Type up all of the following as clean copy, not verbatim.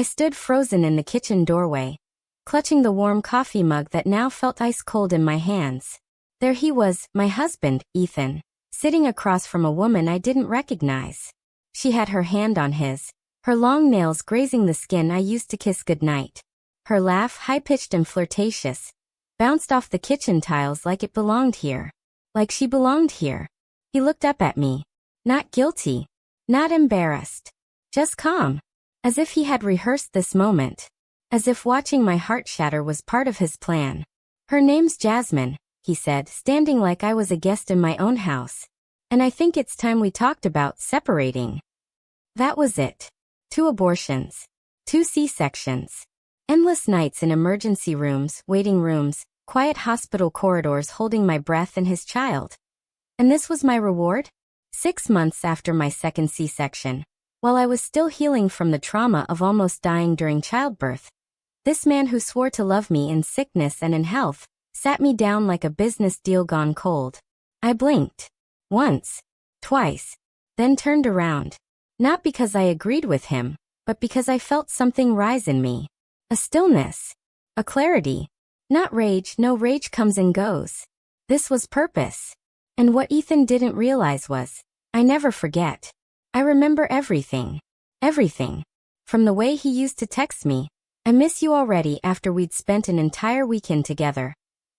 I stood frozen in the kitchen doorway, clutching the warm coffee mug that now felt ice cold in my hands. There he was, my husband, Ethan, sitting across from a woman I didn't recognize. She had her hand on his, her long nails grazing the skin I used to kiss goodnight. Her laugh, high-pitched and flirtatious, bounced off the kitchen tiles like it belonged here. Like she belonged here. He looked up at me. Not guilty. Not embarrassed. Just calm. As if he had rehearsed this moment. As if watching my heart shatter was part of his plan. Her name's Jasmine, he said, standing like I was a guest in my own house. And I think it's time we talked about separating. That was it. 2 abortions. 2 C-sections. Endless nights in emergency rooms, waiting rooms, quiet hospital corridors holding my breath and his child. And this was my reward? 6 months after my second C-section, while I was still healing from the trauma of almost dying during childbirth, this man who swore to love me in sickness and in health, sat me down like a business deal gone cold. I blinked. Once. Twice. Then turned around. Not because I agreed with him, but because I felt something rise in me. A stillness. A clarity. Not rage, no, rage comes and goes. This was purpose. And what Ethan didn't realize was, I never forget. I remember everything. Everything. From the way he used to text me, I miss you already after we'd spent an entire weekend together,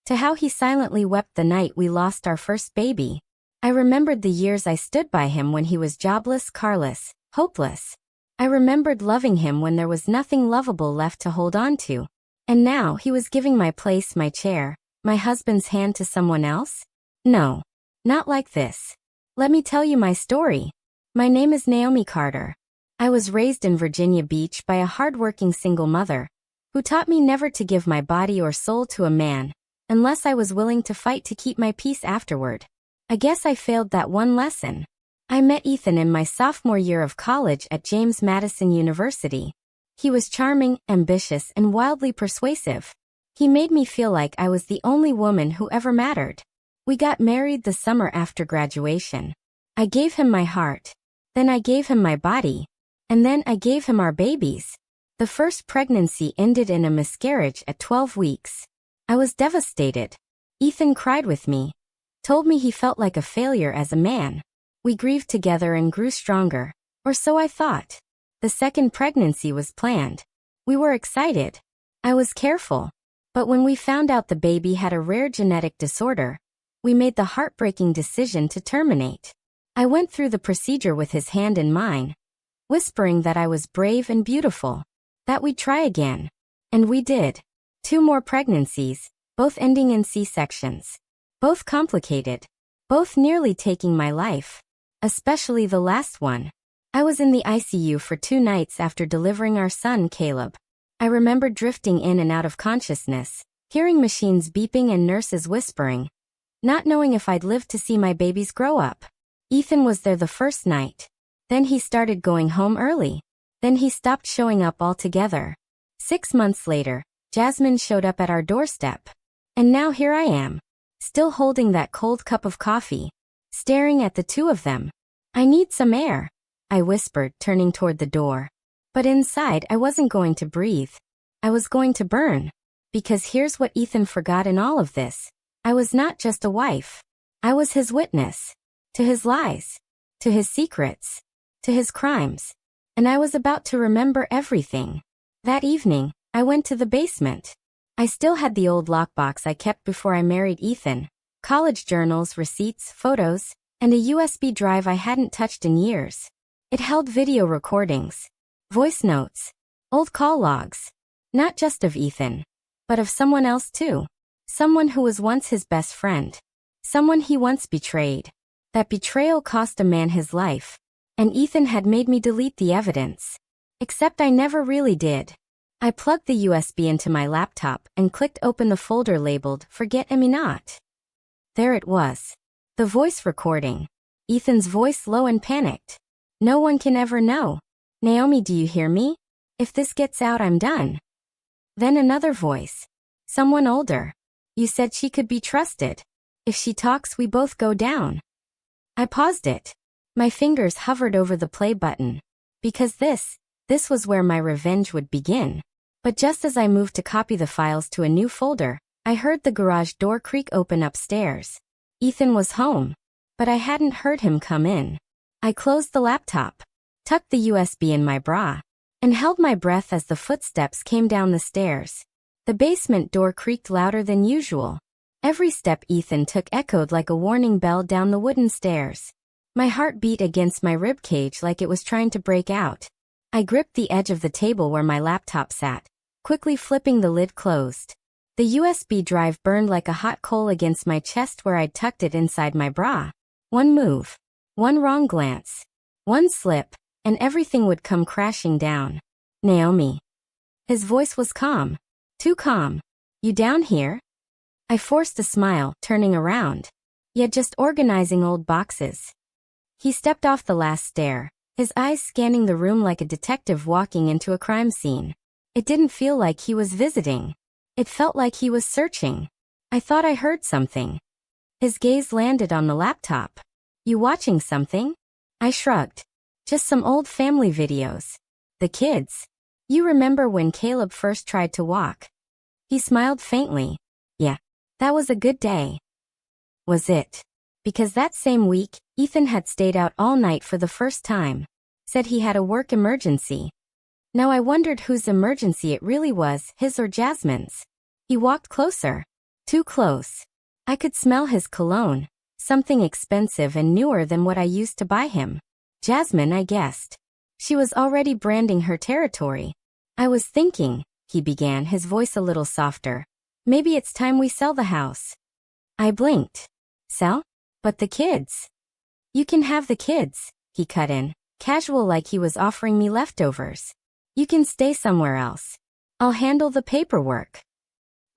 to how he silently wept the night we lost our first baby. I remembered the years I stood by him when he was jobless, carless, hopeless. I remembered loving him when there was nothing lovable left to hold on to. And now he was giving my place, my chair, my husband's hand to someone else? No. Not like this. Let me tell you my story. My name is Naomi Carter. I was raised in Virginia Beach by a hardworking single mother, who taught me never to give my body or soul to a man, unless I was willing to fight to keep my peace afterward. I guess I failed that one lesson. I met Ethan in my sophomore year of college at James Madison University. He was charming, ambitious, and wildly persuasive. He made me feel like I was the only woman who ever mattered. We got married the summer after graduation. I gave him my heart. Then I gave him my body. And then I gave him our babies. The first pregnancy ended in a miscarriage at 12 weeks. I was devastated. Ethan cried with me. Told me he felt like a failure as a man. We grieved together and grew stronger. Or so I thought. The second pregnancy was planned. We were excited. I was careful. But when we found out the baby had a rare genetic disorder, we made the heartbreaking decision to terminate. I went through the procedure with his hand in mine, whispering that I was brave and beautiful, that we'd try again. And we did. 2 more pregnancies, both ending in C-sections. Both complicated. Both nearly taking my life. Especially the last one. I was in the ICU for 2 nights after delivering our son, Caleb. I remember drifting in and out of consciousness, hearing machines beeping and nurses whispering, not knowing if I'd live to see my babies grow up. Ethan was there the first night. Then he started going home early. Then he stopped showing up altogether. 6 months later, Jasmine showed up at our doorstep. And now here I am, still holding that cold cup of coffee, staring at the 2 of them. I need some air, I whispered, turning toward the door. But inside I wasn't going to breathe. I was going to burn. Because here's what Ethan forgot in all of this. I was not just a wife. I was his witness. To his lies. To his secrets. To his crimes. And I was about to remember everything. That evening, I went to the basement. I still had the old lockbox I kept before I married Ethan. College journals, receipts, photos, and a USB drive I hadn't touched in years. It held video recordings, voice notes, old call logs. Not just of Ethan, but of someone else too. Someone who was once his best friend. Someone he once betrayed. That betrayal cost a man his life. And Ethan had made me delete the evidence. Except I never really did. I plugged the USB into my laptop and clicked open the folder labeled Forget Me Not. There it was. The voice recording. Ethan's voice, low and panicked. No one can ever know. Naomi, do you hear me? If this gets out, I'm done. Then another voice. Someone older. You said she could be trusted. If she talks, we both go down. I paused it. My fingers hovered over the play button. Because this This was where my revenge would begin. But just as I moved to copy the files to a new folder, I heard the garage door creak open upstairs. Ethan was home, but I hadn't heard him come in. I closed the laptop, tucked the USB in my bra, and held my breath as the footsteps came down the stairs. The basement door creaked louder than usual. Every step Ethan took echoed like a warning bell down the wooden stairs. My heart beat against my ribcage like it was trying to break out. I gripped the edge of the table where my laptop sat, quickly flipping the lid closed. The USB drive burned like a hot coal against my chest where I'd tucked it inside my bra. One move, one wrong glance, one slip, and everything would come crashing down. Naomi. His voice was calm. Too calm. You down here? I forced a smile, turning around. Yet just organizing old boxes. He stepped off the last stair, his eyes scanning the room like a detective walking into a crime scene. It didn't feel like he was visiting. It felt like he was searching. I thought I heard something. His gaze landed on the laptop. You watching something? I shrugged. Just some old family videos. The kids. You remember when Caleb first tried to walk? He smiled faintly. Yeah. That was a good day. Was it? Because that same week, Ethan had stayed out all night for the first time. Said he had a work emergency. Now I wondered whose emergency it really was, his or Jasmine's. He walked closer. Too close. I could smell his cologne, something expensive and newer than what I used to buy him. Jasmine, I guessed. She was already branding her territory. I was thinking, he began, his voice a little softer. Maybe it's time we sell the house. I blinked. Sell? But the kids. You can have the kids, he cut in, casual like he was offering me leftovers. You can stay somewhere else. I'll handle the paperwork.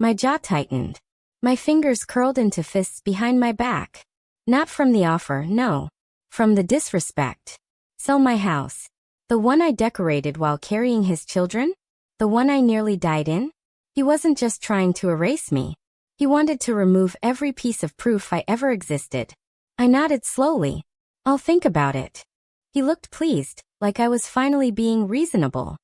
My jaw tightened. My fingers curled into fists behind my back. Not from the offer, no. From the disrespect. Sell my house. The one I decorated while carrying his children? The one I nearly died in? He wasn't just trying to erase me. He wanted to remove every piece of proof I ever existed. I nodded slowly. I'll think about it. He looked pleased, like I was finally being reasonable.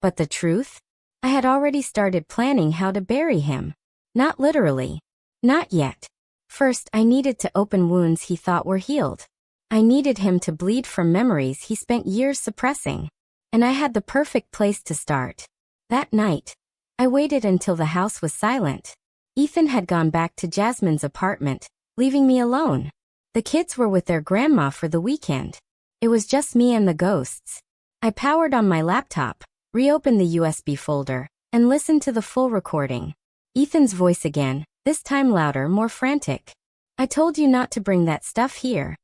But the truth? I had already started planning how to bury him. Not literally. Not yet. First, I needed to open wounds he thought were healed. I needed him to bleed from memories he spent years suppressing. And I had the perfect place to start. That night, I waited until the house was silent. Ethan had gone back to Jasmine's apartment, leaving me alone. The kids were with their grandma for the weekend. It was just me and the ghosts. I powered on my laptop, reopened the USB folder, and listened to the full recording. Ethan's voice again, this time louder, more frantic. I told you not to bring that stuff here.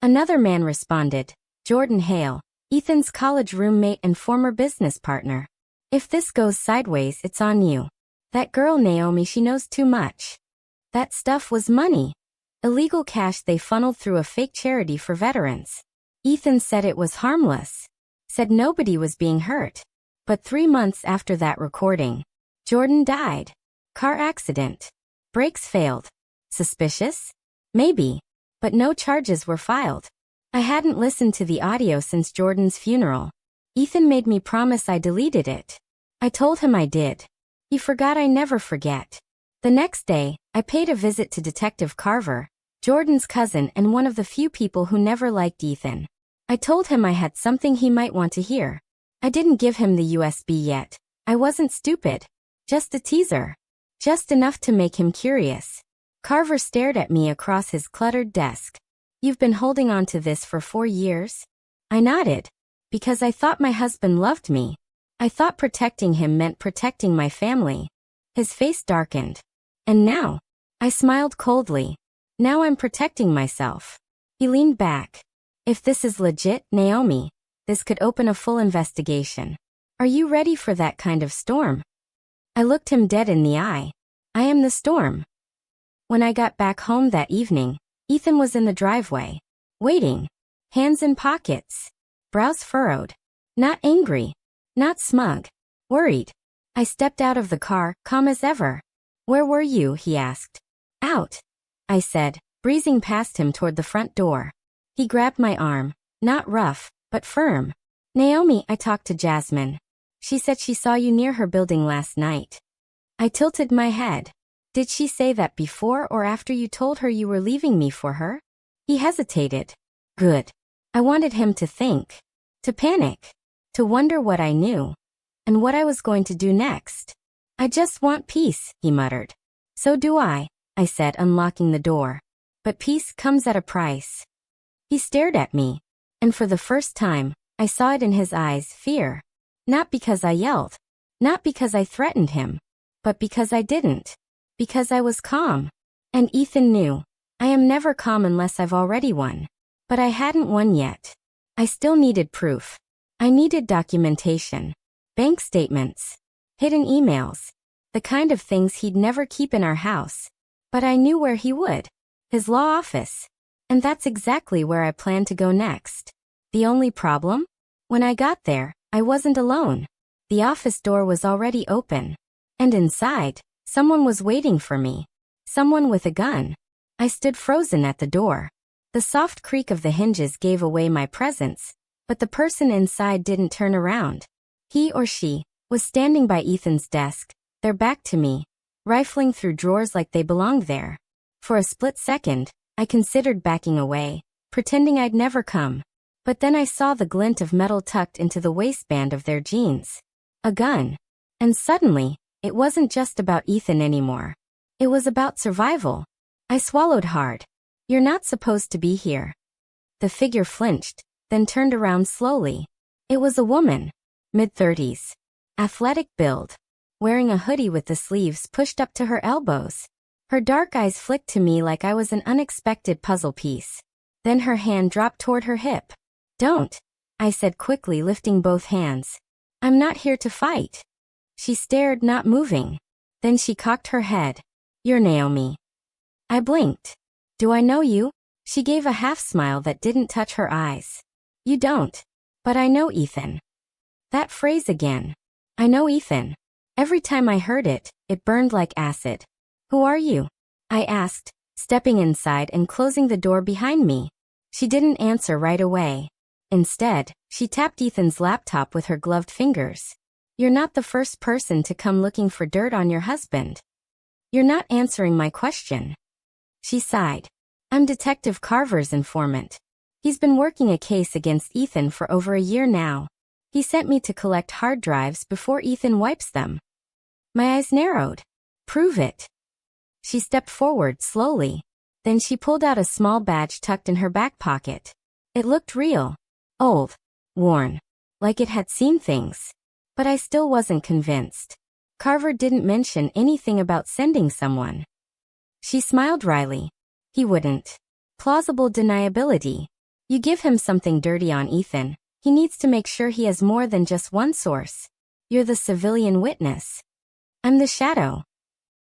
Another man responded, Jordan Hale, Ethan's college roommate and former business partner. If this goes sideways, it's on you. That girl Naomi, she knows too much. That stuff was money. Illegal cash they funneled through a fake charity for veterans. Ethan said it was harmless. Said nobody was being hurt. But 3 months after that recording, Jordan died. Car accident. Brakes failed. Suspicious? Maybe. But no charges were filed. I hadn't listened to the audio since Jordan's funeral. Ethan made me promise I deleted it. I told him I did. He forgot I never forget. The next day, I paid a visit to Detective Carver, Jordan's cousin and one of the few people who never liked Ethan. I told him I had something he might want to hear. I didn't give him the USB yet. I wasn't stupid. Just a teaser. Just enough to make him curious. Carver stared at me across his cluttered desk. You've been holding on to this for 4 years? I nodded. Because I thought my husband loved me. I thought protecting him meant protecting my family. His face darkened. And now? I smiled coldly. Now I'm protecting myself. He leaned back. If this is legit, Naomi, this could open a full investigation. Are you ready for that kind of storm? I looked him dead in the eye. I am the storm. When I got back home that evening, Ethan was in the driveway, waiting, hands in pockets, brows furrowed. Not angry, not smug, worried. I stepped out of the car, calm as ever. Where were you? He asked. Out, I said, breezing past him toward the front door. He grabbed my arm, not rough, but firm. Naomi, I talked to Jasmine. She said she saw you near her building last night. I tilted my head. Did she say that before or after you told her you were leaving me for her? He hesitated. Good. I wanted him to think. To panic. To wonder what I knew. And what I was going to do next. I just want peace, he muttered. So do I said, unlocking the door. But peace comes at a price. He stared at me. And for the first time, I saw it in his eyes, fear. Not because I yelled. Not because I threatened him. But because I didn't. Because I was calm. And Ethan knew. I am never calm unless I've already won. But I hadn't won yet. I still needed proof. I needed documentation. Bank statements. Hidden emails. The kind of things he'd never keep in our house. But I knew where he would. His law office. And that's exactly where I planned to go next. The only problem? When I got there, I wasn't alone. The office door was already open. And inside, someone was waiting for me. Someone with a gun. I stood frozen at the door. The soft creak of the hinges gave away my presence, but the person inside didn't turn around. He or she was standing by Ethan's desk, their back to me, rifling through drawers like they belonged there. For a split second, I considered backing away, pretending I'd never come. But then I saw the glint of metal tucked into the waistband of their jeans. A gun. And suddenly, it wasn't just about Ethan anymore. It was about survival. I swallowed hard. You're not supposed to be here. The figure flinched, then turned around slowly. It was a woman. Mid-30s. Athletic build. Wearing a hoodie with the sleeves pushed up to her elbows. Her dark eyes flicked to me like I was an unexpected puzzle piece. Then her hand dropped toward her hip. Don't, I said quickly, lifting both hands. I'm not here to fight. She stared, not moving. Then she cocked her head. You're Naomi. I blinked. Do I know you? She gave a half smile that didn't touch her eyes. You don't. But I know Ethan. That phrase again. I know Ethan. Every time I heard it, it burned like acid. Who are you? I asked, stepping inside and closing the door behind me. She didn't answer right away. Instead, she tapped Ethan's laptop with her gloved fingers. You're not the first person to come looking for dirt on your husband. You're not answering my question. She sighed. I'm Detective Carver's informant. He's been working a case against Ethan for over a year now. He sent me to collect hard drives before Ethan wipes them. My eyes narrowed. Prove it. She stepped forward slowly. Then she pulled out a small badge tucked in her back pocket. It looked real. Old. Worn. Like it had seen things. But I still wasn't convinced. Carver didn't mention anything about sending someone. She smiled wryly. He wouldn't. Plausible deniability. You give him something dirty on Ethan, he needs to make sure he has more than just one source. You're the civilian witness. I'm the shadow.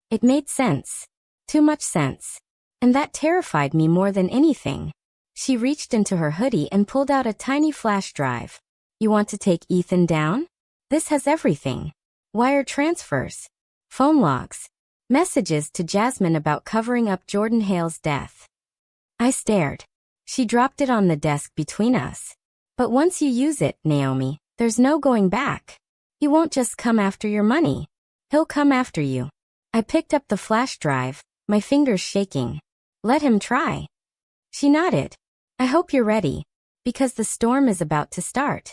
It made sense. Too much sense. And that terrified me more than anything. She reached into her hoodie and pulled out a tiny flash drive. You want to take Ethan down? This has everything. Wire transfers. Phone logs. Messages to Jasmine about covering up Jordan Hale's death. I stared. She dropped it on the desk between us. But once you use it, Naomi, there's no going back. He won't just come after your money. He'll come after you. I picked up the flash drive, my fingers shaking. Let him try. She nodded. I hope you're ready, because the storm is about to start.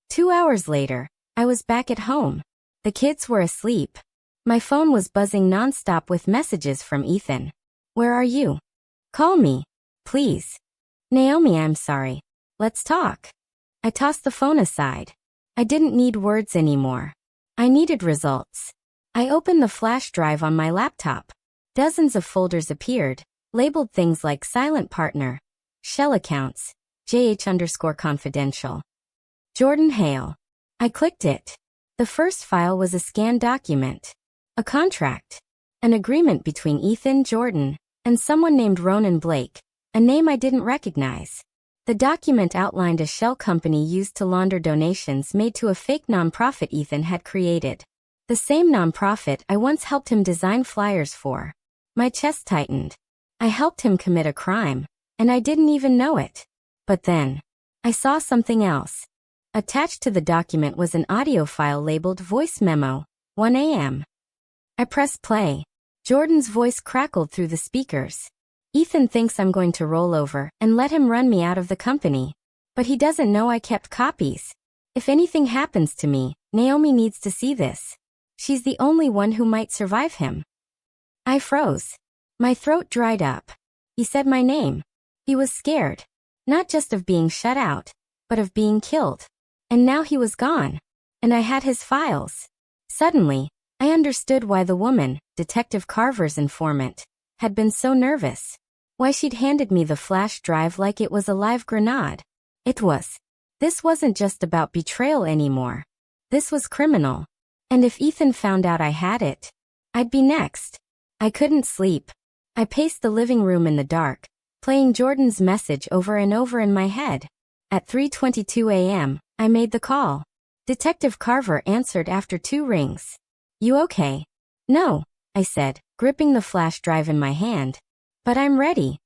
2 hours later, I was back at home. The kids were asleep. My phone was buzzing nonstop with messages from Ethan. Where are you? Call me, please. Naomi, I'm sorry. Let's talk. I tossed the phone aside. I didn't need words anymore. I needed results. I opened the flash drive on my laptop. Dozens of folders appeared, labeled things like silent partner, shell accounts, JH_confidential. Jordan Hale. I clicked it. The first file was a scanned document. A contract. An agreement between Ethan Jordan and someone named Ronan Blake, a name I didn't recognize. The document outlined a shell company used to launder donations made to a fake nonprofit Ethan had created. The same nonprofit I once helped him design flyers for. My chest tightened. I helped him commit a crime, and I didn't even know it. But then, I saw something else. Attached to the document was an audio file labeled Voice Memo, 1 a.m. I pressed play. Jordan's voice crackled through the speakers. Ethan thinks I'm going to roll over and let him run me out of the company. But he doesn't know I kept copies. If anything happens to me, Naomi needs to see this. She's the only one who might survive him. I froze. My throat dried up. He said my name. He was scared. Not just of being shut out, but of being killed. And now he was gone. And I had his files. Suddenly, I understood why the woman, Detective Carver's informant, had been so nervous. Why she'd handed me the flash drive like it was a live grenade. This wasn't just about betrayal anymore. This was criminal. And if Ethan found out I had it, I'd be next. I couldn't sleep. I paced the living room in the dark, playing Jordan's message over and over in my head. At 3:22 a.m., I made the call. Detective Carver answered after 2 rings. "You okay?" "No," I said, gripping the flash drive in my hand. "But I'm ready."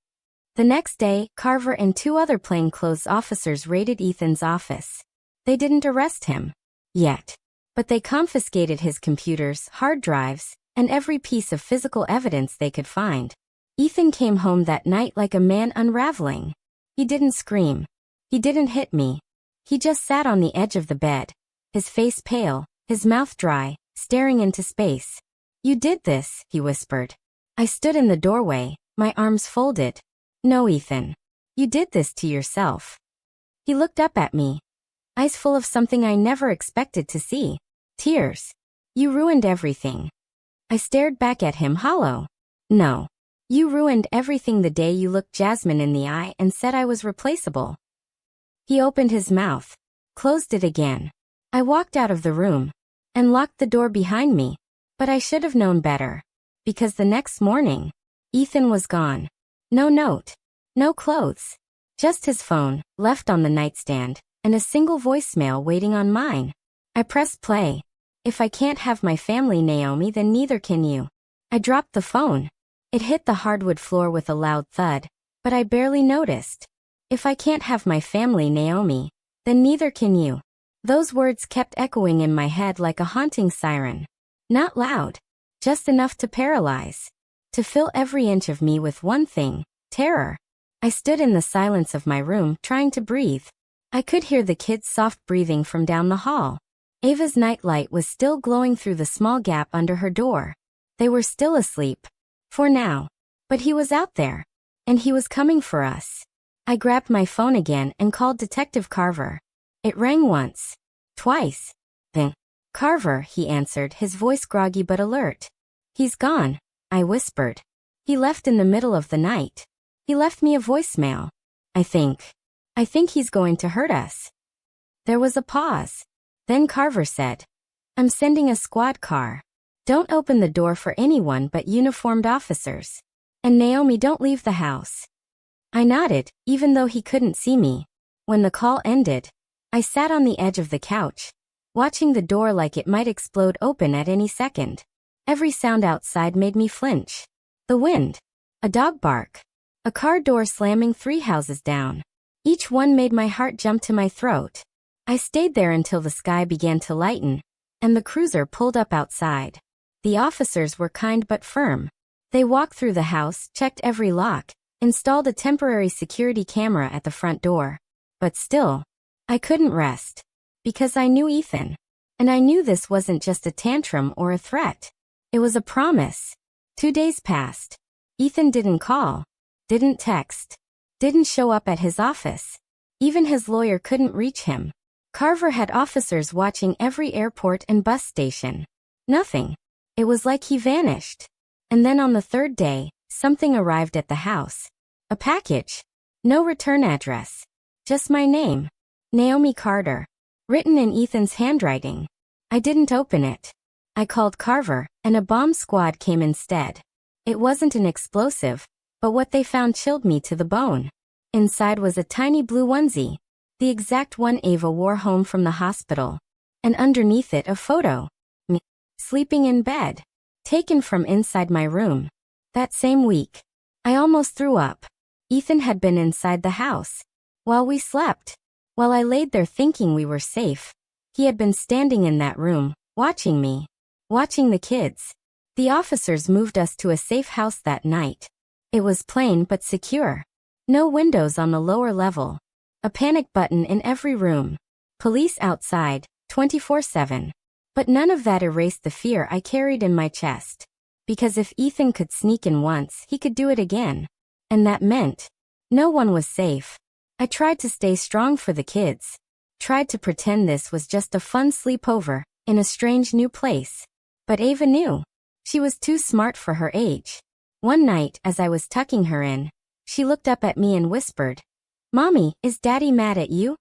The next day, Carver and 2 other plainclothes officers raided Ethan's office. They didn't arrest him. Yet. But they confiscated his computers, hard drives, and every piece of physical evidence they could find. Ethan came home that night like a man unraveling. He didn't scream. He didn't hit me. He just sat on the edge of the bed, his face pale, his mouth dry, staring into space. "You did this," he whispered. I stood in the doorway, my arms folded. "No, Ethan. You did this to yourself." He looked up at me, eyes full of something I never expected to see. Tears. "You ruined everything." I stared back at him hollow. "No. You ruined everything the day you looked Jasmine in the eye and said I was replaceable." He opened his mouth, closed it again. I walked out of the room and locked the door behind me, but I should have known better. Because the next morning, Ethan was gone. No note, no clothes, just his phone, left on the nightstand, and a single voicemail waiting on mine. I pressed play. "If I can't have my family, Naomi, then neither can you." I dropped the phone. It hit the hardwood floor with a loud thud, but I barely noticed. "If I can't have my family, Naomi, then neither can you." Those words kept echoing in my head like a haunting siren. Not loud, just enough to paralyze. To fill every inch of me with one thing, terror. I stood in the silence of my room, trying to breathe. I could hear the kids' soft breathing from down the hall. Ava's nightlight was still glowing through the small gap under her door. They were still asleep. For now. But he was out there. And he was coming for us. I grabbed my phone again and called Detective Carver. It rang once. Twice. Then, "Carver," he answered, his voice groggy but alert. "He's gone," I whispered. "He left in the middle of the night. He left me a voicemail. I think he's going to hurt us." There was a pause. Then Carver said, "I'm sending a squad car. Don't open the door for anyone but uniformed officers. And Naomi, don't leave the house." I nodded, even though he couldn't see me. When the call ended, I sat on the edge of the couch, watching the door like it might explode open at any second. Every sound outside made me flinch. The wind. A dog bark. A car door slamming 3 houses down. Each one made my heart jump to my throat. I stayed there until the sky began to lighten, and the cruiser pulled up outside. The officers were kind but firm. They walked through the house, checked every lock, installed a temporary security camera at the front door. But still, I couldn't rest. Because I knew Ethan. And I knew this wasn't just a tantrum or a threat. It was a promise. 2 days passed. Ethan didn't call, didn't text, didn't show up at his office. Even his lawyer couldn't reach him. Carver had officers watching every airport and bus station. Nothing. It was like he vanished. And then on the 3rd day, something arrived at the house. A package. No return address. Just my name. Naomi Carter. Written in Ethan's handwriting. I didn't open it. I called Carver, and a bomb squad came instead. It wasn't an explosive, but what they found chilled me to the bone. Inside was a tiny blue onesie. The exact one Ava wore home from the hospital. And underneath it a photo. Me. Sleeping in bed. Taken from inside my room. That same week. I almost threw up. Ethan had been inside the house. While we slept. While I laid there thinking we were safe, he had been standing in that room, watching me, watching the kids. The officers moved us to a safe house that night. It was plain but secure. No windows on the lower level. A panic button in every room. Police outside, 24/7. But none of that erased the fear I carried in my chest. Because if Ethan could sneak in once, he could do it again. And that meant no one was safe. I tried to stay strong for the kids. Tried to pretend this was just a fun sleepover in a strange new place. But Ava knew. She was too smart for her age. One night, as I was tucking her in, she looked up at me and whispered, "Mommy, is Daddy mad at you?"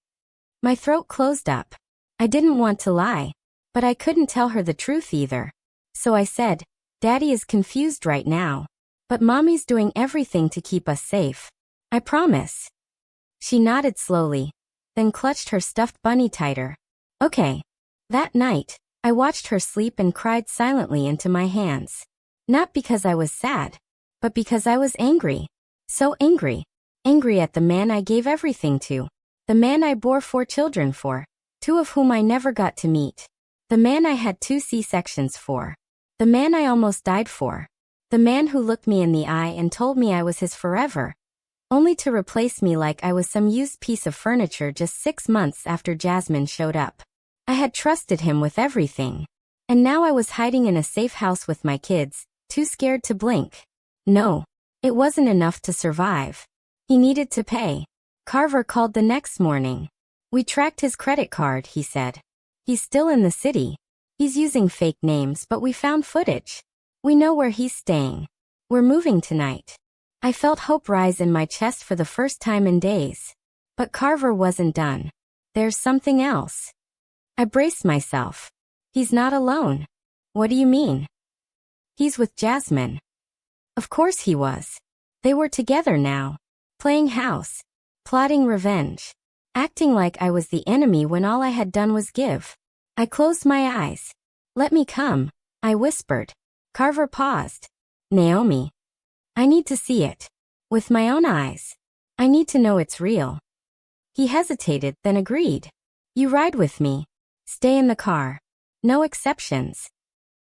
My throat closed up. I didn't want to lie, but I couldn't tell her the truth either. So I said, "Daddy is confused right now, but Mommy's doing everything to keep us safe. I promise." She nodded slowly, then clutched her stuffed bunny tighter. Okay. That night, I watched her sleep and cried silently into my hands. Not because I was sad, but because I was angry. So angry. Angry at the man I gave everything to. The man I bore 4 children for, 2 of whom I never got to meet. The man I had 2 C-sections for. The man I almost died for. The man who looked me in the eye and told me I was his forever, only to replace me like I was some used piece of furniture just 6 months after Jasmine showed up. I had trusted him with everything. And now I was hiding in a safe house with my kids, too scared to blink. No, it wasn't enough to survive. He needed to pay. Carver called the next morning. "We tracked his credit card," he said. "He's still in the city. He's using fake names, but we found footage. We know where he's staying. We're moving tonight." I felt hope rise in my chest for the first time in days. But Carver wasn't done. There's something else. I braced myself. He's not alone. What do you mean? He's with Jasmine. Of course he was. They were together now. Playing house. Plotting revenge. Acting like I was the enemy when all I had done was give. I closed my eyes. "Let me come," I whispered. Carver paused. "Naomi, I need to see it. With my own eyes. I need to know it's real." He hesitated, then agreed. "You ride with me. Stay in the car. No exceptions."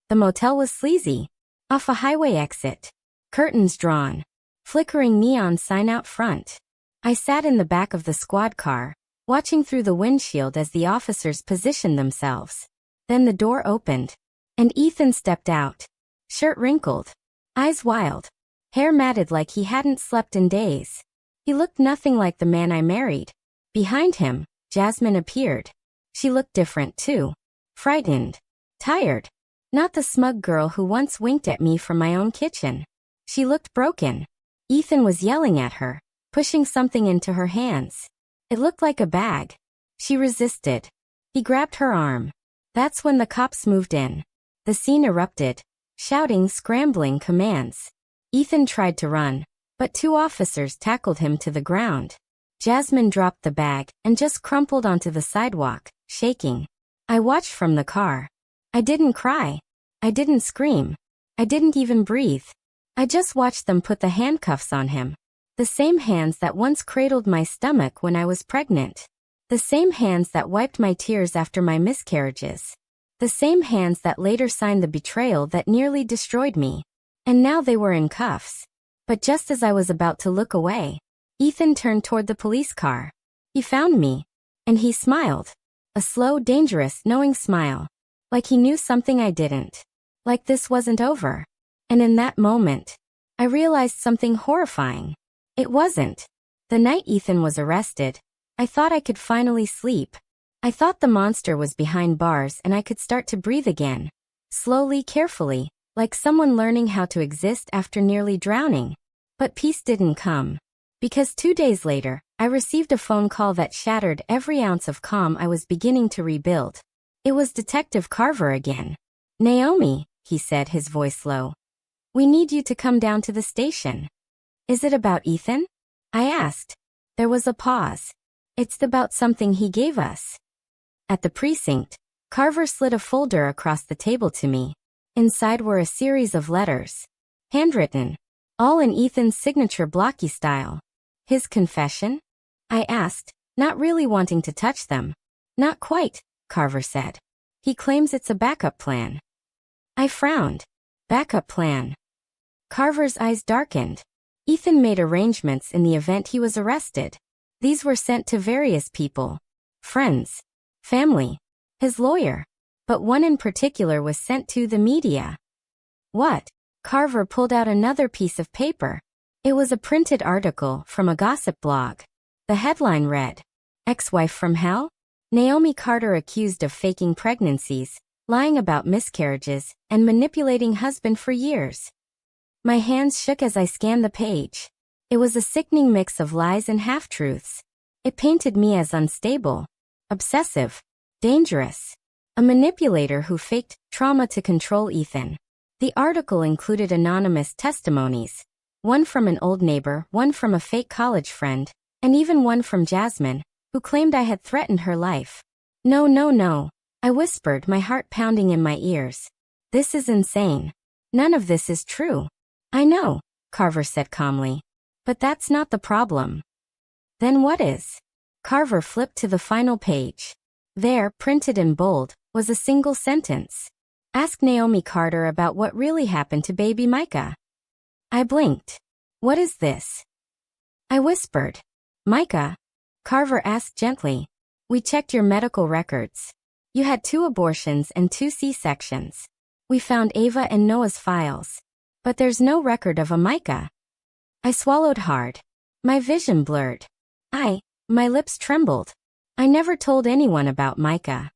The motel was sleazy. Off a highway exit. Curtains drawn. Flickering neon sign out front. I sat in the back of the squad car, watching through the windshield as the officers positioned themselves. Then the door opened. And Ethan stepped out. Shirt wrinkled. Eyes wild. Hair matted like he hadn't slept in days. He looked nothing like the man I married. Behind him, Jasmine appeared. She looked different too. Frightened. Tired. Not the smug girl who once winked at me from my own kitchen. She looked broken. Ethan was yelling at her, pushing something into her hands. It looked like a bag. She resisted. He grabbed her arm. That's when the cops moved in. The scene erupted. Shouting, scrambling commands. Ethan tried to run, but 2 officers tackled him to the ground. Jasmine dropped the bag and just crumpled onto the sidewalk, shaking. I watched from the car. I didn't cry. I didn't scream. I didn't even breathe. I just watched them put the handcuffs on him. The same hands that once cradled my stomach when I was pregnant. The same hands that wiped my tears after my miscarriages. The same hands that later signed the betrayal that nearly destroyed me. And now they were in cuffs. But just as I was about to look away, Ethan turned toward the police car. He found me. And he smiled. A slow, dangerous, knowing smile. Like he knew something I didn't. Like this wasn't over. And in that moment, I realized something horrifying. It wasn't. The night Ethan was arrested, I thought I could finally sleep. I thought the monster was behind bars and I could start to breathe again. Slowly, carefully, like someone learning how to exist after nearly drowning. But peace didn't come. Because 2 days later, I received a phone call that shattered every ounce of calm I was beginning to rebuild. It was Detective Carver again. "Naomi," he said, his voice low. "We need you to come down to the station." "Is it about Ethan?" I asked. There was a pause. "It's about something he gave us." At the precinct, Carver slid a folder across the table to me. Inside were a series of letters. Handwritten. All in Ethan's signature blocky style. "His confession?" I asked, not really wanting to touch them. Not quite, Carver said. He claims it's a backup plan. I frowned. Backup plan. Carver's eyes darkened. Ethan made arrangements in the event he was arrested. These were sent to various people. Friends. Family. His lawyer. But one in particular was sent to the media. What? Carver pulled out another piece of paper. It was a printed article from a gossip blog. The headline read, "Ex-wife from hell? Naomi Carter accused of faking pregnancies, lying about miscarriages, and manipulating husband for years." My hands shook as I scanned the page. It was a sickening mix of lies and half-truths. It painted me as unstable, obsessive, dangerous, a manipulator who faked trauma to control Ethan. The article included anonymous testimonies, one from an old neighbor, one from a fake college friend, and even one from Jasmine, who claimed I had threatened her life. No, no, no, I whispered, my heart pounding in my ears. This is insane. None of this is true. I know, Carver said calmly. But that's not the problem. Then what is? Carver flipped to the final page. There, printed in bold, was a single sentence. Ask Naomi Carter about what really happened to baby Micah. I blinked. What is this? I whispered. Micah? Carver asked gently. We checked your medical records. You had 2 abortions and 2 C-sections. We found Ava and Noah's files. But there's no record of a Micah. I swallowed hard. My vision blurred. My lips trembled. I never told anyone about Micah.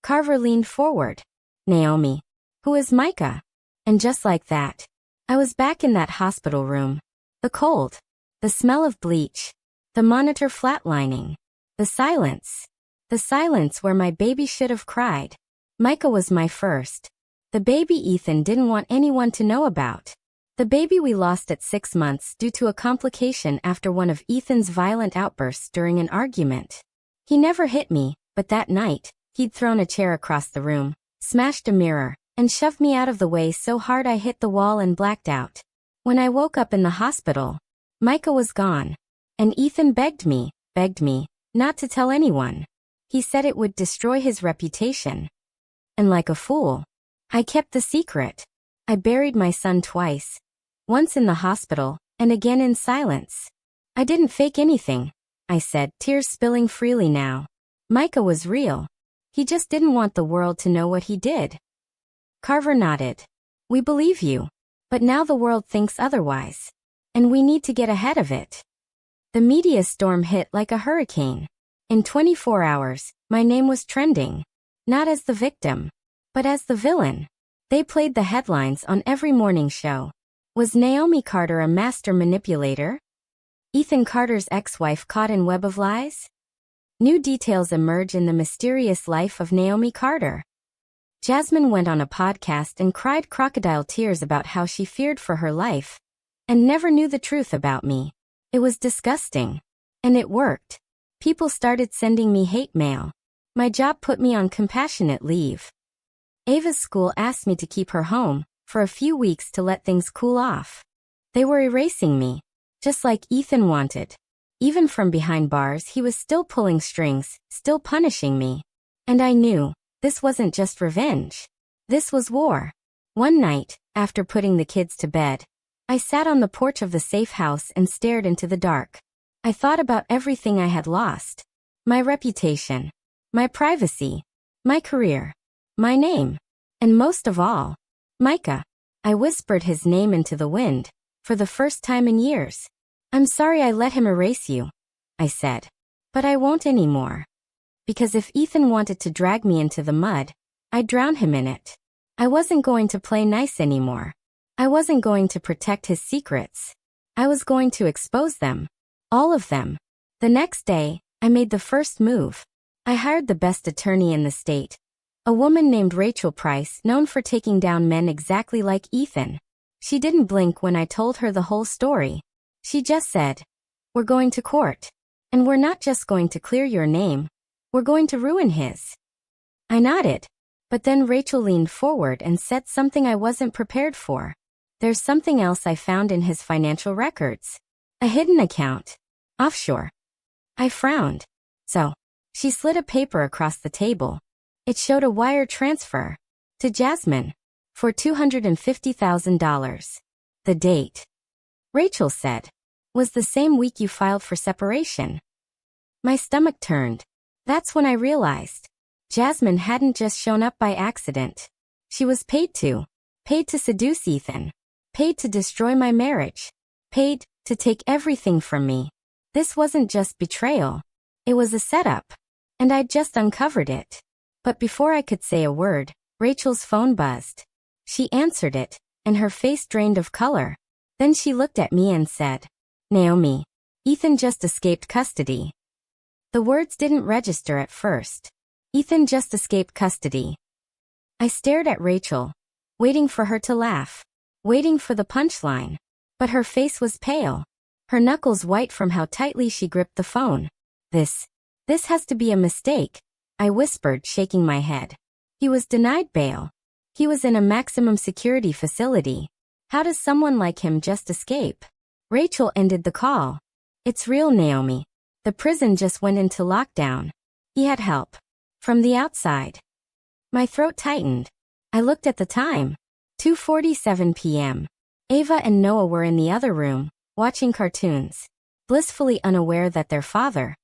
Carver leaned forward. Naomi. Who is Micah? And just like that, I was back in that hospital room. The cold. The smell of bleach. The monitor flatlining. The silence. The silence where my baby should have cried. Micah was my first. The baby Ethan didn't want anyone to know about. The baby we lost at 6 months due to a complication after one of Ethan's violent outbursts during an argument. He never hit me, but that night, he'd thrown a chair across the room, smashed a mirror, and shoved me out of the way so hard I hit the wall and blacked out. When I woke up in the hospital, Micah was gone. And Ethan begged me, not to tell anyone. He said it would destroy his reputation. And like a fool, I kept the secret. I buried my son twice. Once in the hospital, and again in silence. I didn't fake anything, I said, tears spilling freely now. Micah was real. He just didn't want the world to know what he did. Carver nodded. We believe you. But now the world thinks otherwise. And we need to get ahead of it. The media storm hit like a hurricane. In 24 hours, my name was trending. Not as the victim, but as the villain. They played the headlines on every morning show. Was Naomi Carter a master manipulator? Ethan Carter's ex-wife caught in web of lies? New details emerge in the mysterious life of Naomi Carter. Jasmine went on a podcast and cried crocodile tears about how she feared for her life and never knew the truth about me. It was disgusting. And it worked. People started sending me hate mail. My job put me on compassionate leave. Ava's school asked me to keep her home for a few weeks to let things cool off. They were erasing me, just like Ethan wanted. Even from behind bars, he was still pulling strings, still punishing me. And I knew, this wasn't just revenge. This was war. One night, after putting the kids to bed, I sat on the porch of the safe house and stared into the dark. I thought about everything I had lost. My reputation. My privacy. My career. My name. And most of all, Micah. I whispered his name into the wind, for the first time in years. I'm sorry I let him erase you, I said. But I won't anymore. Because if Ethan wanted to drag me into the mud, I'd drown him in it. I wasn't going to play nice anymore. I wasn't going to protect his secrets. I was going to expose them. All of them. The next day, I made the first move. I hired the best attorney in the state. A woman named Rachel Price, known for taking down men exactly like Ethan. She didn't blink when I told her the whole story. She just said, "We're going to court. And we're not just going to clear your name. We're going to ruin his." I nodded. But then Rachel leaned forward and said something I wasn't prepared for. There's something else I found in his financial records. A hidden account. Offshore. I frowned. So, she slid a paper across the table. It showed a wire transfer to Jasmine for $250,000. The date, Rachel said, was the same week you filed for separation. My stomach turned. That's when I realized Jasmine hadn't just shown up by accident. She was paid to seduce Ethan, paid to destroy my marriage, paid to take everything from me. This wasn't just betrayal. It was a setup. And I'd just uncovered it. But before I could say a word, Rachel's phone buzzed. She answered it, and her face drained of color. Then she looked at me and said, "Naomi, Ethan just escaped custody." The words didn't register at first. Ethan just escaped custody. I stared at Rachel, waiting for her to laugh, waiting for the punchline. But her face was pale, her knuckles white from how tightly she gripped the phone. This has to be a mistake," I whispered, shaking my head. He was denied bail. He was in a maximum security facility. How does someone like him just escape? Rachel ended the call. "It's real, Naomi. The prison just went into lockdown. He had help from the outside." My throat tightened. I looked at the time. 2:47 p.m. Ava and Noah were in the other room, watching cartoons, blissfully unaware that their father,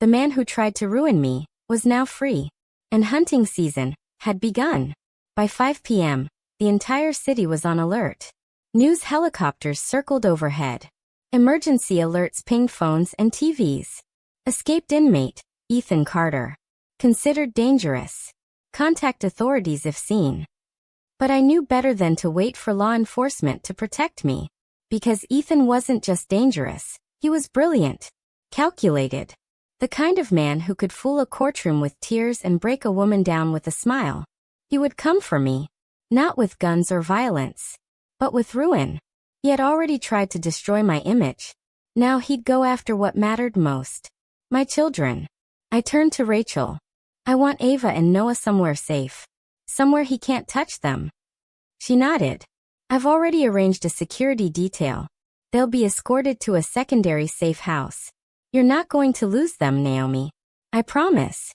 the man who tried to ruin me, was now free, and hunting season had begun. By 5 p.m., the entire city was on alert. News helicopters circled overhead. Emergency alerts pinged phones and TVs. Escaped inmate, Ethan Carter. Considered dangerous. Contact authorities if seen. But I knew better than to wait for law enforcement to protect me. Because Ethan wasn't just dangerous, he was brilliant. Calculated. The kind of man who could fool a courtroom with tears and break a woman down with a smile. He would come for me. Not with guns or violence, but with ruin. He had already tried to destroy my image. Now he'd go after what mattered most. My children. I turned to Rachel. "I want Ava and Noah somewhere safe. Somewhere he can't touch them." She nodded. "I've already arranged a security detail. They'll be escorted to a secondary safe house. You're not going to lose them, Naomi. I promise."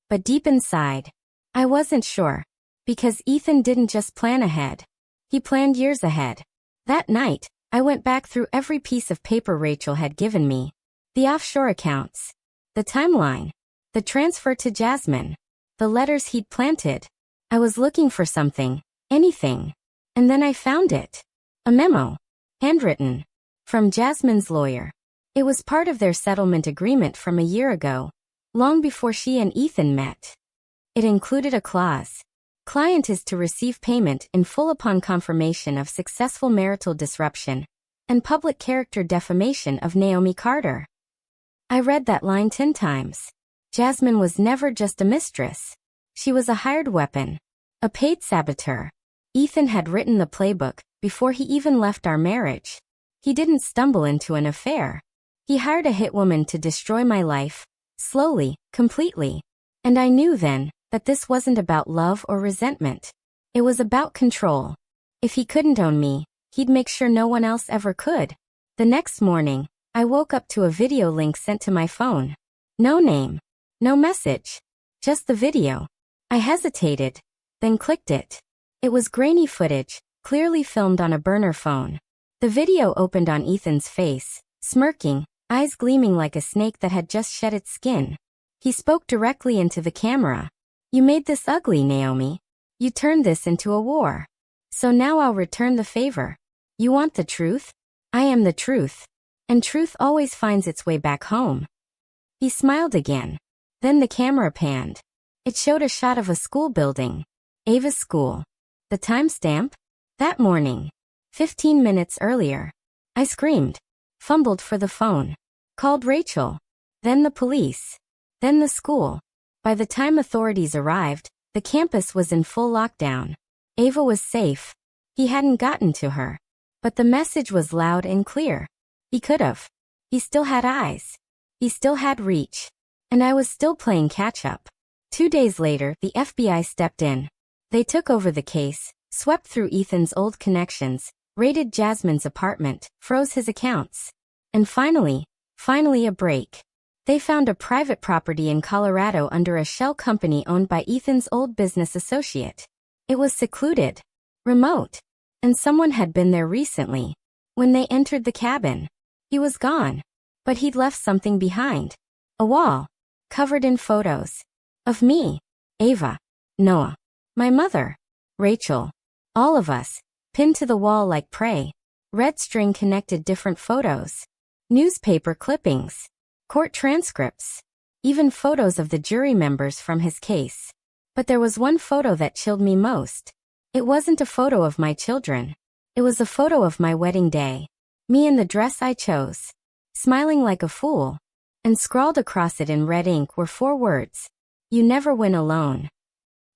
But deep inside, I wasn't sure. Because Ethan didn't just plan ahead. He planned years ahead. That night, I went back through every piece of paper Rachel had given me. The offshore accounts. The timeline. The transfer to Jasmine. The letters he'd planted. I was looking for something. Anything. And then I found it. A memo. Handwritten. From Jasmine's lawyer. It was part of their settlement agreement from a year ago. Long before she and Ethan met. It included a clause. Client is to receive payment in full upon confirmation of successful marital disruption and public character defamation of Naomi Carter. I read that line 10 times. Jasmine was never just a mistress. She was a hired weapon. A paid saboteur. Ethan had written the playbook before he even left our marriage. He didn't stumble into an affair. He hired a hitwoman to destroy my life. Slowly, completely. And I knew then that this wasn't about love or resentment. It was about control. If he couldn't own me, he'd make sure no one else ever could. The next morning, I woke up to a video link sent to my phone. No name. No message. Just the video. I hesitated, then clicked it. It was grainy footage, clearly filmed on a burner phone. The video opened on Ethan's face, smirking, eyes gleaming like a snake that had just shed its skin. He spoke directly into the camera. "You made this ugly, Naomi. You turned this into a war. So now I'll return the favor. You want the truth? I am the truth. And truth always finds its way back home." He smiled again. Then the camera panned. It showed a shot of a school building. Ava's school. The timestamp? That morning. 15 minutes earlier. I screamed. Fumbled for the phone. Called Rachel. Then the police. Then the school. By the time authorities arrived, the campus was in full lockdown. Ava was safe. He hadn't gotten to her. But the message was loud and clear. He could have. He still had eyes. He still had reach. And I was still playing catch-up. 2 days later, the FBI stepped in. They took over the case, swept through Ethan's old connections, raided Jasmine's apartment, froze his accounts. And finally a break. They found a private property in Colorado under a shell company owned by Ethan's old business associate. It was secluded, remote, and someone had been there recently. When they entered the cabin, he was gone, but he'd left something behind. A wall, covered in photos. Of me, Ava, Noah, my mother, Rachel, all of us, pinned to the wall like prey. Red string connected different photos. Newspaper clippings, court transcripts, even photos of the jury members from his case. But there was one photo that chilled me most. It wasn't a photo of my children. It was a photo of my wedding day. Me in the dress I chose, smiling like a fool. And scrawled across it in red ink were 4 words. You never win alone.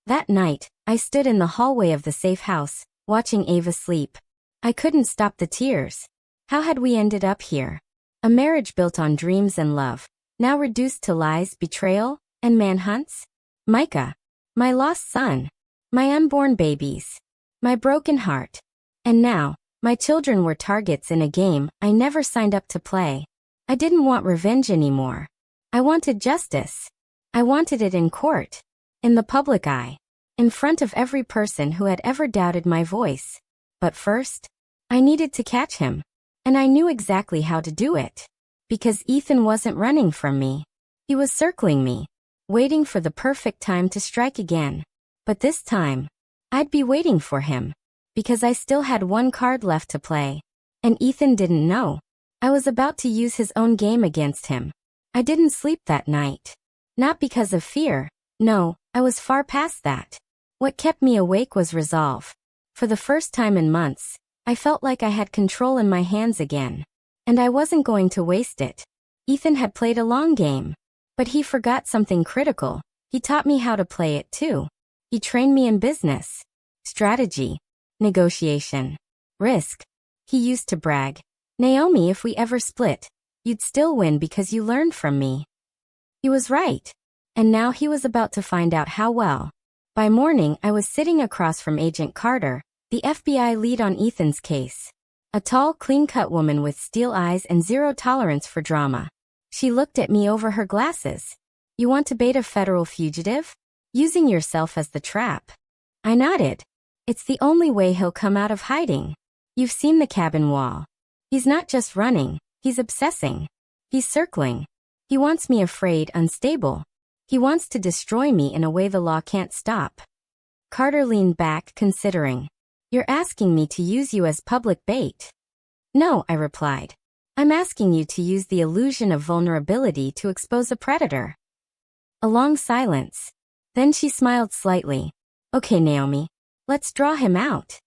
That night, I stood in the hallway of the safe house, watching Ava sleep. I couldn't stop the tears. How had we ended up here? A marriage built on dreams and love, now reduced to lies, betrayal, and manhunts? Micah, my lost son, my unborn babies, my broken heart. And now, my children were targets in a game I never signed up to play. I didn't want revenge anymore. I wanted justice. I wanted it in court, in the public eye, in front of every person who had ever doubted my voice. But first, I needed to catch him. And I knew exactly how to do it. Because Ethan wasn't running from me. He was circling me, waiting for the perfect time to strike again. But this time, I'd be waiting for him. Because I still had one card left to play. And Ethan didn't know. I was about to use his own game against him. I didn't sleep that night. Not because of fear. No, I was far past that. What kept me awake was resolve. For the first time in months, I felt like I had control in my hands again. And I wasn't going to waste it. Ethan had played a long game. But he forgot something critical. He taught me how to play it too. He trained me in business, strategy, negotiation, risk. He used to brag, Naomi, if we ever split, you'd still win because you learned from me. He was right. And now he was about to find out how well. By morning, I was sitting across from Agent Carter, the FBI lead on Ethan's case. A tall, clean-cut woman with steel eyes and zero tolerance for drama. She looked at me over her glasses. You want to bait a federal fugitive? Using yourself as the trap. I nodded. It's the only way he'll come out of hiding. You've seen the cabin wall. He's not just running, he's obsessing. He's circling. He wants me afraid, unstable. He wants to destroy me in a way the law can't stop. Carter leaned back, considering. You're asking me to use you as public bait. No, I replied. I'm asking you to use the illusion of vulnerability to expose a predator. A long silence. Then she smiled slightly. Okay, Naomi, let's draw him out.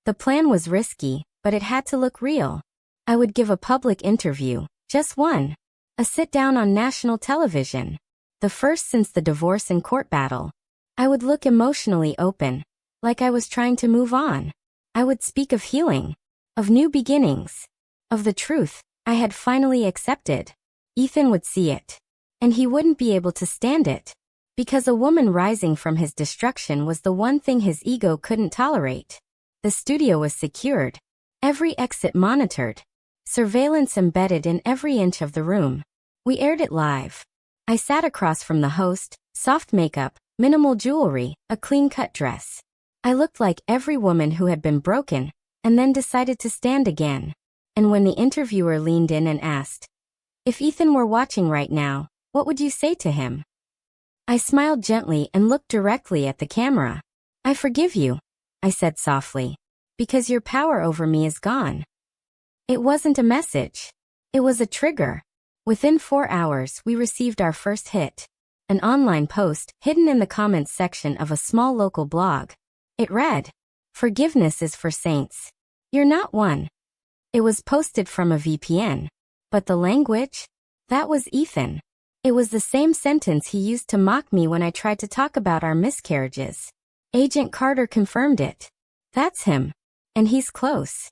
The plan was risky, but it had to look real. I would give a public interview, just one. A sit-down on national television. The first since the divorce and court battle. I would look emotionally open, like I was trying to move on. I would speak of healing, of new beginnings, of the truth I had finally accepted. Ethan would see it, and he wouldn't be able to stand it, because a woman rising from his destruction was the one thing his ego couldn't tolerate. The studio was secured, every exit monitored, surveillance embedded in every inch of the room. We aired it live. I sat across from the host, soft makeup, minimal jewelry, a clean-cut dress. I looked like every woman who had been broken, and then decided to stand again. And when the interviewer leaned in and asked, if Ethan were watching right now, what would you say to him? I smiled gently and looked directly at the camera. I forgive you, I said softly, because your power over me is gone. It wasn't a message. It was a trigger. Within 4 hours, we received our first hit. An online post hidden in the comments section of a small local blog. It read, "Forgiveness is for saints. You're not one." It was posted from a VPN. But the language? That was Ethan. It was the same sentence he used to mock me when I tried to talk about our miscarriages. Agent Carter confirmed it. That's him. And he's close.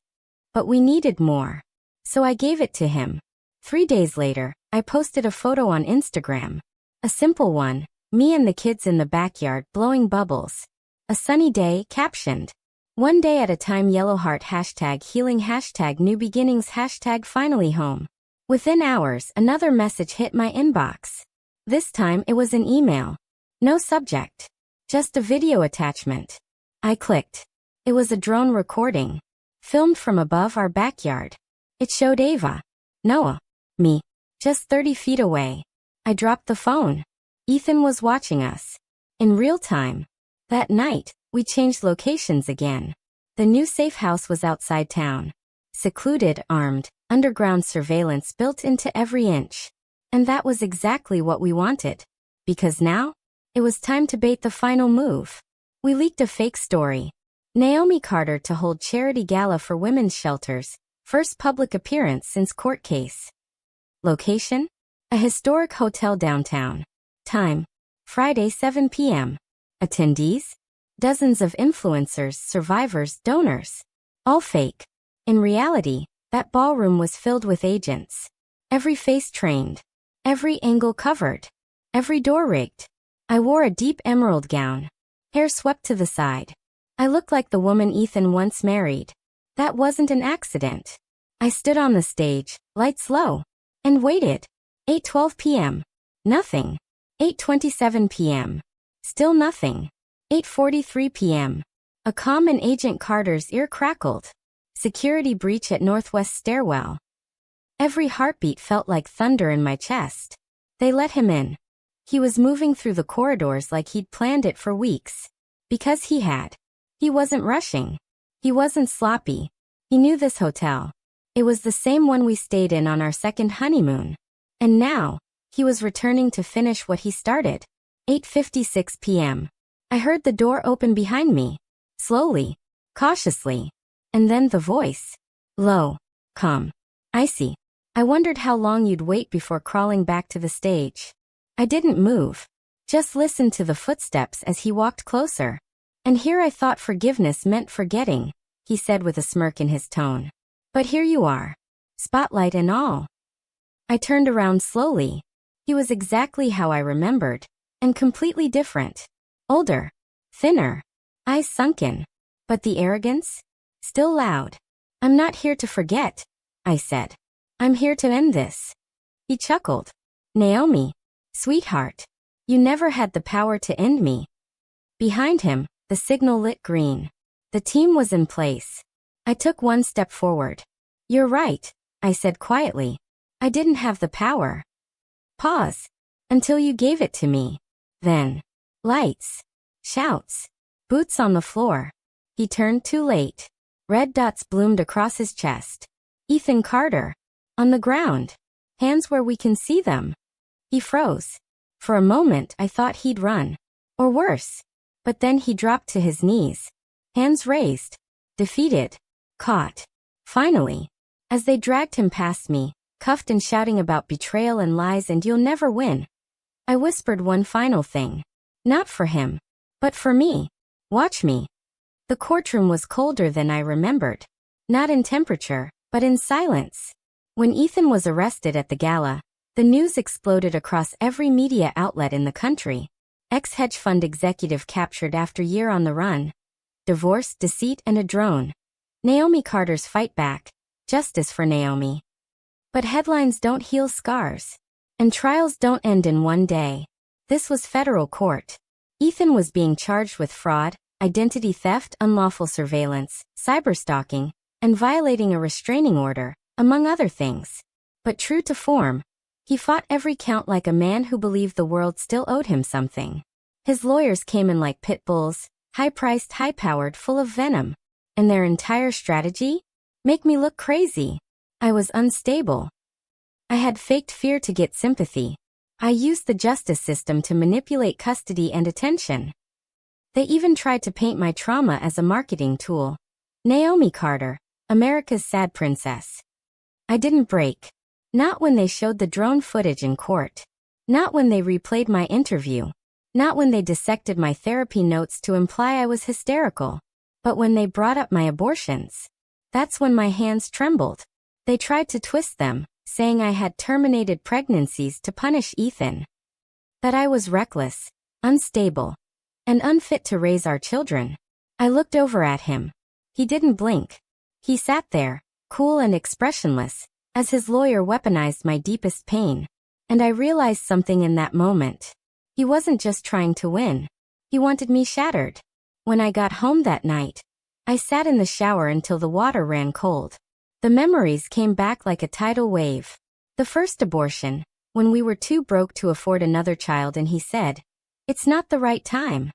But we needed more. So I gave it to him. 3 days later, I posted a photo on Instagram. A simple one, me and the kids in the backyard blowing bubbles. A sunny day, captioned, "One day at a time, yellow heart, #healing, #new beginnings, #finally home." Within hours, another message hit my inbox. This time it was an email. No subject. Just a video attachment. I clicked. It was a drone recording. Filmed from above our backyard. It showed Ava, Noah, me, just 30 feet away. I dropped the phone. Ethan was watching us. In real time. That night, we changed locations again. The new safe house was outside town. Secluded, armed, underground surveillance built into every inch. And that was exactly what we wanted. Because now, it was time to bait the final move. We leaked a fake story. Naomi Carter to hold charity gala for women's shelters. First public appearance since court case. Location? A historic hotel downtown. Time? Friday 7 p.m. Attendees? Dozens of influencers, survivors, donors. All fake. In reality, that ballroom was filled with agents. Every face trained. Every angle covered. Every door rigged. I wore a deep emerald gown. Hair swept to the side. I looked like the woman Ethan once married. That wasn't an accident. I stood on the stage, lights low, and waited. 8:12 p.m. Nothing. 8:27 p.m. Still nothing. 8:43 p.m. A comm in Agent Carter's ear crackled. Security breach at Northwest stairwell. Every heartbeat felt like thunder in my chest. They let him in. He was moving through the corridors like he'd planned it for weeks. Because he had. He wasn't rushing. He wasn't sloppy. He knew this hotel. It was the same one we stayed in on our second honeymoon. And now, he was returning to finish what he started. 8:56 p.m. I heard the door open behind me. Slowly. Cautiously. And then the voice. Low. Calm. Icy. I wondered how long you'd wait before crawling back to the stage. I didn't move. Just listened to the footsteps as he walked closer. And here I thought forgiveness meant forgetting, he said with a smirk in his tone. But here you are. Spotlight and all. I turned around slowly. He was exactly how I remembered. And completely different. Older. Thinner. Eyes sunken. But the arrogance? Still loud. I'm not here to forget, I said. I'm here to end this. He chuckled. Naomi. Sweetheart. You never had the power to end me. Behind him, the signal lit green. The team was in place. I took one step forward. You're right, I said quietly. I didn't have the power. Pause. Until you gave it to me. Then. Lights. Shouts. Boots on the floor. He turned too late. Red dots bloomed across his chest. Ethan Carter. On the ground. Hands where we can see them. He froze. For a moment I thought he'd run. Or worse. But then he dropped to his knees. Hands raised. Defeated. Caught. Finally. As they dragged him past me, cuffed and shouting about betrayal and lies and you'll never win. I whispered one final thing. Not for him. But for me. Watch me. The courtroom was colder than I remembered. Not in temperature, but in silence. When Ethan was arrested at the gala, the news exploded across every media outlet in the country. Ex-hedge fund executive captured after year on the run. Divorce, deceit, and a drone. Naomi Carter's fight back. Justice for Naomi. But headlines don't heal scars. And trials don't end in one day. This was federal court. Ethan was being charged with fraud, identity theft, unlawful surveillance, cyberstalking, and violating a restraining order, among other things. But true to form, he fought every count like a man who believed the world still owed him something. His lawyers came in like pit bulls, high-priced, high-powered, full of venom. And their entire strategy? Make me look crazy. I was unstable. I had faked fear to get sympathy. I used the justice system to manipulate custody and attention. They even tried to paint my trauma as a marketing tool. Naomi Carter, America's sad princess. I didn't break. Not when they showed the drone footage in court. Not when they replayed my interview. Not when they dissected my therapy notes to imply I was hysterical. But when they brought up my abortions. That's when my hands trembled. They tried to twist them, saying I had terminated pregnancies to punish Ethan. That I was reckless, unstable, and unfit to raise our children. I looked over at him. He didn't blink. He sat there, cool and expressionless, as his lawyer weaponized my deepest pain. And I realized something in that moment. He wasn't just trying to win. He wanted me shattered. When I got home that night, I sat in the shower until the water ran cold. The memories came back like a tidal wave. The first abortion, when we were too broke to afford another child and he said, "It's not the right time."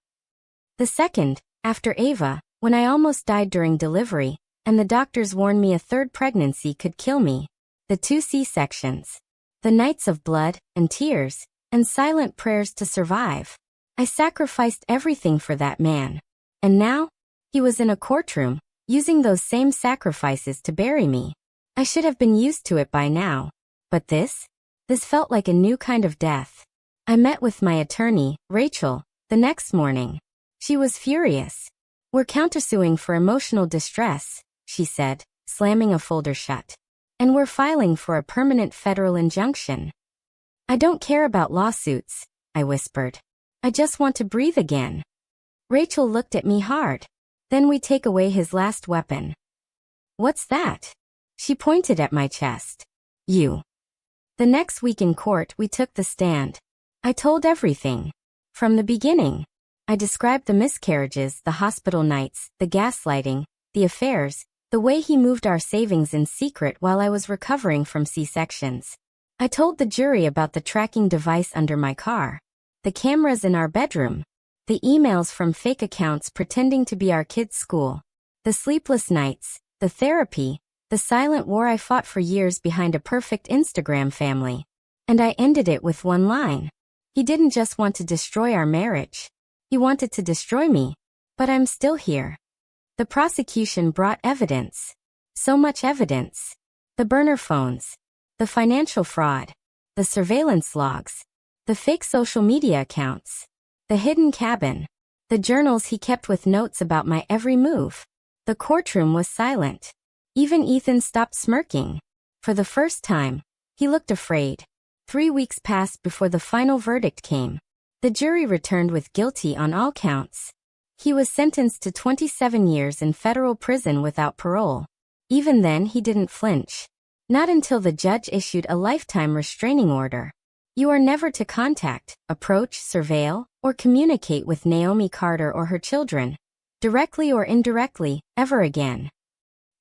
The second, after Ava, when I almost died during delivery, and the doctors warned me a third pregnancy could kill me. The 2 C-sections. The nights of blood, and tears, and silent prayers to survive. I sacrificed everything for that man. And now, he was in a courtroom, using those same sacrifices to bury me. I should have been used to it by now. But this felt like a new kind of death. I met with my attorney, Rachel, the next morning. She was furious. "We're countersuing for emotional distress," she said, slamming a folder shut. "And we're filing for a permanent federal injunction." "I don't care about lawsuits," I whispered. "I just want to breathe again." Rachel looked at me hard. "Then we take away his last weapon." "What's that?" She pointed at my chest. "You." The next week in court, we took the stand. I told everything. From the beginning. I described the miscarriages, the hospital nights, the gaslighting, the affairs, the way he moved our savings in secret while I was recovering from C-sections. I told the jury about the tracking device under my car, the cameras in our bedroom, the emails from fake accounts pretending to be our kids' school, the sleepless nights, the therapy, the silent war I fought for years behind a perfect Instagram family. And I ended it with one line. He didn't just want to destroy our marriage. He wanted to destroy me. But I'm still here. The prosecution brought evidence. So much evidence. The burner phones. The financial fraud. The surveillance logs. The fake social media accounts. The hidden cabin. The journals he kept with notes about my every move. The courtroom was silent. Even Ethan stopped smirking. For the first time, he looked afraid. 3 weeks passed before the final verdict came. The jury returned with guilty on all counts. He was sentenced to 27 years in federal prison without parole. Even then, he didn't flinch. Not until the judge issued a lifetime restraining order. You are never to contact, approach, surveil, or communicate with Naomi Carter or her children, directly or indirectly, ever again.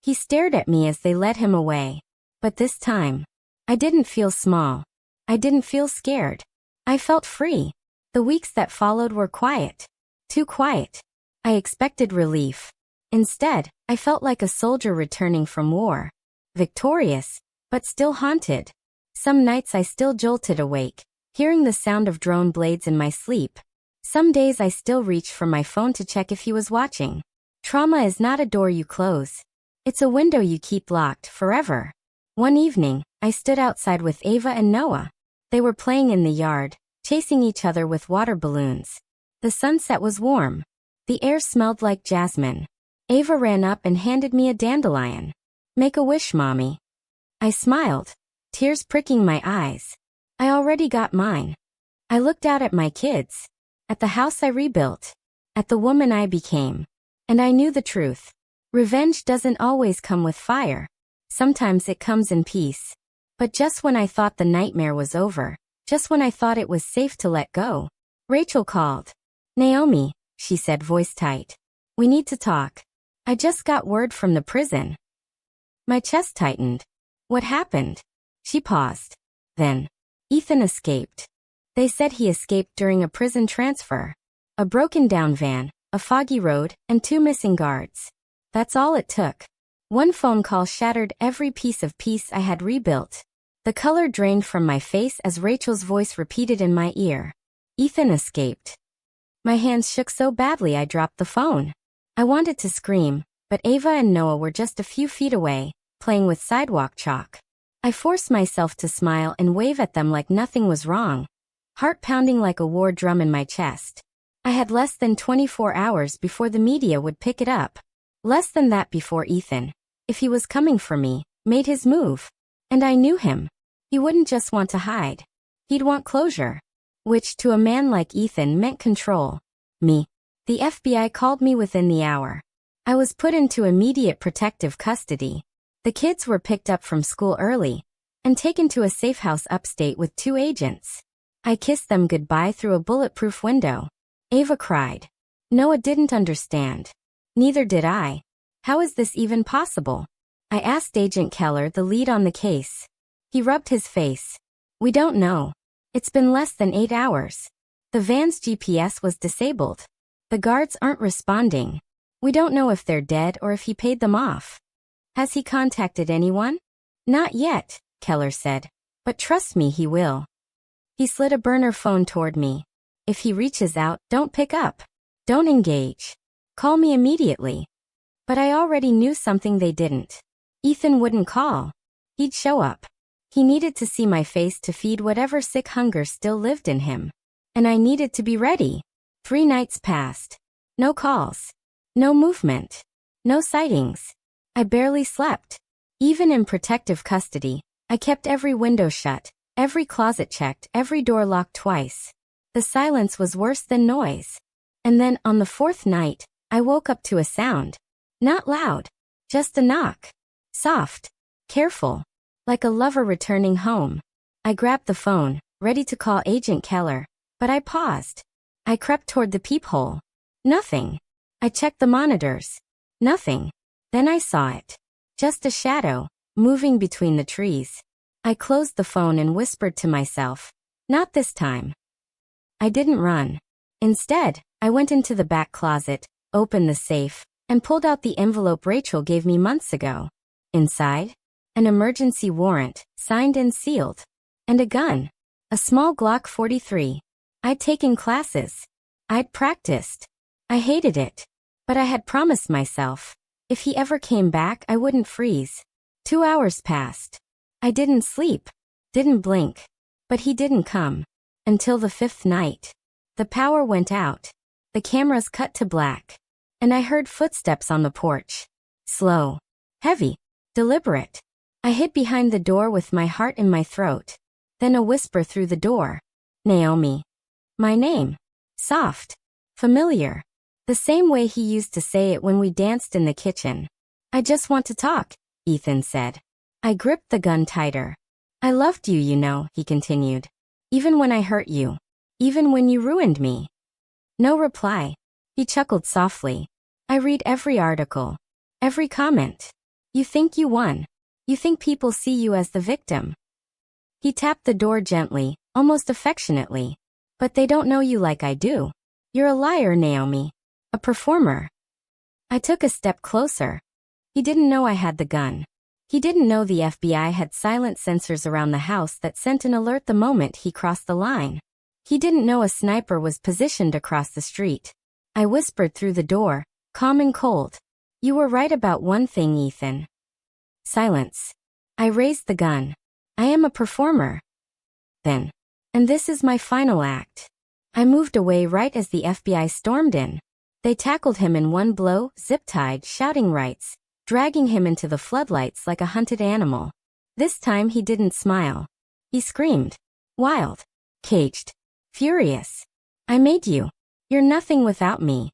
He stared at me as they led him away. But this time, I didn't feel small. I didn't feel scared. I felt free. The weeks that followed were quiet. Too quiet. I expected relief. Instead, I felt like a soldier returning from war. Victorious, but still haunted. Some nights I still jolted awake, hearing the sound of drone blades in my sleep. Some days I still reached for my phone to check if he was watching. Trauma is not a door you close. It's a window you keep locked forever. One evening, I stood outside with Ava and Noah. They were playing in the yard, chasing each other with water balloons. The sunset was warm. The air smelled like jasmine. Ava ran up and handed me a dandelion. "Make a wish, Mommy." I smiled, tears pricking my eyes. I already got mine. I looked out at my kids, at the house I rebuilt, at the woman I became. And I knew the truth. Revenge doesn't always come with fire. Sometimes it comes in peace. But just when I thought the nightmare was over, just when I thought it was safe to let go, Rachel called. "Naomi," she said, voice tight. "We need to talk. I just got word from the prison." My chest tightened. "What happened?" She paused. Then, "Ethan escaped. They said he escaped during a prison transfer. A broken down van, a foggy road, and 2 missing guards. That's all it took. One phone call shattered every piece of peace I had rebuilt." The color drained from my face as Rachel's voice repeated in my ear. "Ethan escaped." My hands shook so badly I dropped the phone. I wanted to scream, but Ava and Noah were just a few feet away, playing with sidewalk chalk. I forced myself to smile and wave at them like nothing was wrong. Heart pounding like a war drum in my chest. I had less than 24 hours before the media would pick it up. Less than that before Ethan, if he was coming for me, made his move. And I knew him. He wouldn't just want to hide. He'd want closure. Which to a man like Ethan meant control. Me. The FBI called me within the hour. I was put into immediate protective custody. The kids were picked up from school early, and taken to a safe house upstate with 2 agents. I kissed them goodbye through a bulletproof window. Ava cried. Noah didn't understand. Neither did I. How is this even possible? I asked Agent Keller, the lead on the case. He rubbed his face. We don't know. It's been less than 8 hours. The van's GPS was disabled. The guards aren't responding. We don't know if they're dead or if he paid them off. Has he contacted anyone? Not yet, Keller said. But trust me, he will. He slid a burner phone toward me. If he reaches out, don't pick up. Don't engage. Call me immediately. But I already knew something they didn't. Ethan wouldn't call. He'd show up. He needed to see my face to feed whatever sick hunger still lived in him. And I needed to be ready. 3 nights passed. No calls. No movement. No sightings. I barely slept. Even in protective custody, I kept every window shut, every closet checked, every door locked twice. The silence was worse than noise. And then, on the 4th night, I woke up to a sound. Not loud. Just a knock. Soft. Careful. Like a lover returning home. I grabbed the phone, ready to call Agent Keller, but I paused. I crept toward the peephole. Nothing. I checked the monitors. Nothing. Then I saw it. Just a shadow, moving between the trees. I closed the phone and whispered to myself, not this time. I didn't run. Instead, I went into the back closet, opened the safe, and pulled out the envelope Rachel gave me months ago. Inside, an emergency warrant, signed and sealed. And a gun. A small Glock 43. I'd taken classes. I'd practiced. I hated it. But I had promised myself, if he ever came back, I wouldn't freeze. 2 hours passed. I didn't sleep. Didn't blink. But he didn't come. Until the 5th night. The power went out. The cameras cut to black. And I heard footsteps on the porch. Slow. Heavy. Deliberate. I hid behind the door with my heart in my throat. Then a whisper through the door. Naomi. My name. Soft. Familiar. The same way he used to say it when we danced in the kitchen. I just want to talk, Ethan said. I gripped the gun tighter. I loved you, you know, he continued. Even when I hurt you. Even when you ruined me. No reply. He chuckled softly. I read every article. Every comment. You think you won. You think people see you as the victim. He tapped the door gently, almost affectionately. But they don't know you like I do. You're a liar, Naomi. A performer. I took a step closer. He didn't know I had the gun. He didn't know the FBI had silent sensors around the house that sent an alert the moment he crossed the line. He didn't know a sniper was positioned across the street. I whispered through the door, calm and cold. You were right about one thing, Ethan. Silence. I raised the gun. I am a performer. Then. And this is my final act. I moved away right as the FBI stormed in. They tackled him in one blow, zip-tied, shouting rights, dragging him into the floodlights like a hunted animal. This time he didn't smile. He screamed. Wild. Caged. Furious. I made you. You're nothing without me.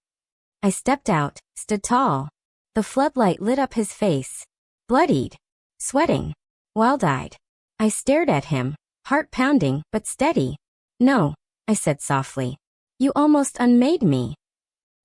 I stepped out, stood tall. The floodlight lit up his face. Bloodied. Sweating. Wild-eyed. I stared at him, heart pounding, but steady. No, I said softly. You almost unmade me.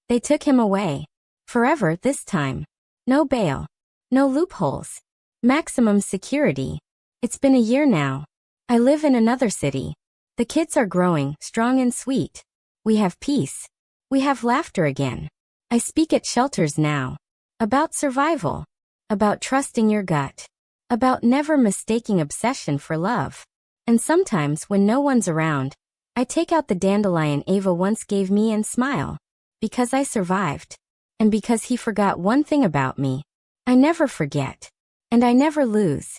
They took him away. Forever this time. No bail. No loopholes. Maximum security. It's been a year now. I live in another city. The kids are growing, strong and sweet. We have peace. We have laughter again. I speak at shelters now. About survival. About trusting your gut. About never mistaking obsession for love. And sometimes when no one's around, I take out the dandelion Ava once gave me and smile. Because I survived. And because he forgot one thing about me. I never forget. And I never lose.